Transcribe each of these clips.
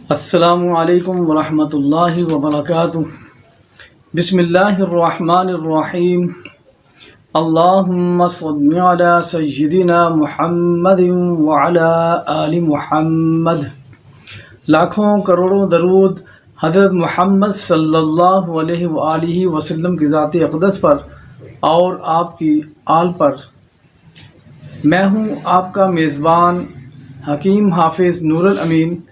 अस्सलामु अलैकुम वरहमतुल्लाहि वबरकातुह। बिस्मिल्लाहिर्रहमानिर्रहीम। अल्लाहुम्मा सल्लि अला सय्यिदिना मुहम्मदिन व अला आलि मुहम्मद। लाखों करोड़ों दरूद हज़रत मुहम्मद सल्लल्लाहु अलैहि वसल्लम की ज़ात अक़दस पर और आपकी आल पर। मैं हूँ आपका मेज़बान हकीम हाफिज़ नूरुल अमीन,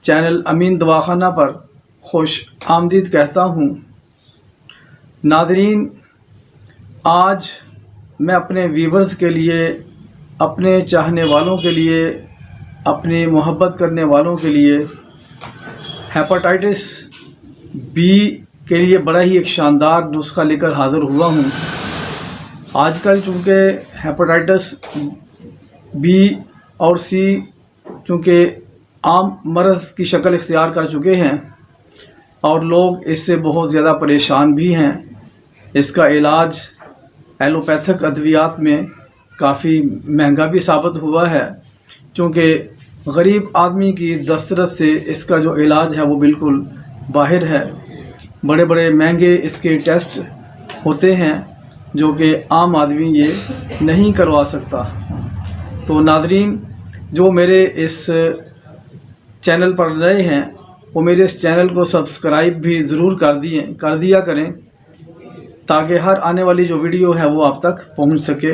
चैनल अमीन दवाखाना पर खुश आमदीद कहता हूँ। नादरीन, आज मैं अपने व्यूवर्स के लिए, अपने चाहने वालों के लिए, अपने मोहब्बत करने वालों के लिए हेपेटाइटिस बी के लिए बड़ा ही एक शानदार नुस्खा लेकर हाज़िर हुआ हूँ। आजकल चूँकि हेपेटाइटिस बी और सी चूँकि आम मर्ज़ की शक्ल इख्तियार कर चुके हैं और लोग इससे बहुत ज़्यादा परेशान भी हैं। इसका इलाज एलोपैथिक अद्वियात में काफ़ी महंगा भी साबित हुआ है, क्योंकि गरीब आदमी की दस्तरस से इसका जो इलाज है वो बिल्कुल बाहर है। बड़े बड़े महंगे इसके टेस्ट होते हैं जो कि आम आदमी ये नहीं करवा सकता। तो नादरीन, जो मेरे इस चैनल पर नए हैं वो मेरे इस चैनल को सब्सक्राइब भी ज़रूर कर दिया करें, ताकि हर आने वाली जो वीडियो है वो आप तक पहुंच सके।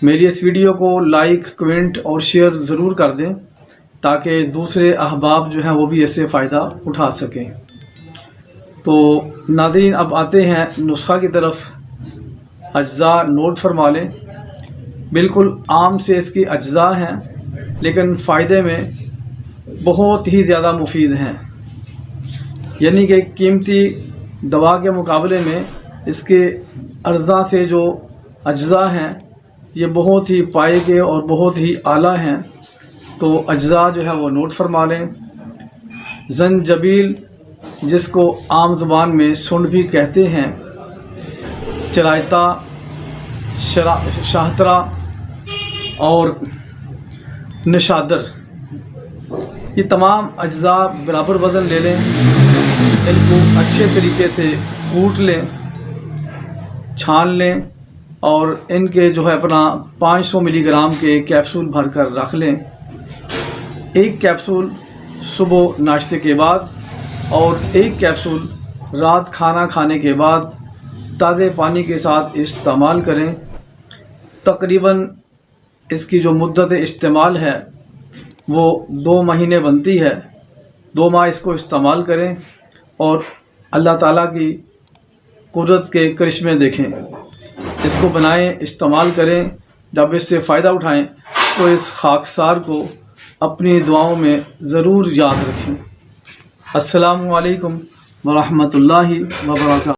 मेरी इस वीडियो को लाइक, कमेंट और शेयर ज़रूर कर दें, ताकि दूसरे अहबाब जो हैं वो भी इससे फ़ायदा उठा सकें। तो नाज़रीन, अब आते हैं नुस्खा की तरफ। अज्जा नोट फरमा लें। बिल्कुल आम से इसकी अज्जा हैं, लेकिन फ़ायदे में बहुत ही ज़्यादा मुफीद हैं। यानी कि कीमती दवा के मुकाबले में इसके अज्जा से जो अज्जा हैं ये बहुत ही पाए के और बहुत ही आला हैं। तो अज्जा जो है वो नोट फरमा लें। ज़ंजबील, जिसको आम ज़ुबान में सुंड भी कहते हैं, चरायता, शाहतरा और नशादर, ये तमाम अज्जा बराबर वज़न ले लें। इनको अच्छे तरीके से कूट लें, छान लें और इनके जो है अपना 500 मिलीग्राम के कैप्सूल भर कर रख लें। एक कैप्सूल सुबह नाश्ते के बाद और एक कैप्सूल रात खाना खाने के बाद ताज़े पानी के साथ इस्तेमाल करें। तकरीबन इसकी जो मुद्दत इस्तेमाल है वो 2 महीने बनती है। 2 माह इसको इस्तेमाल करें और अल्लाह ताला की कुदरत के करिश्मे देखें। इसको बनाएं, इस्तेमाल करें। जब इससे फ़ायदा उठाएं तो इस खाकसार को अपनी दुआओं में ज़रूर याद रखें। अस्सलामु अलैकुम वरहमतुल्लाहि वबरकातुहू।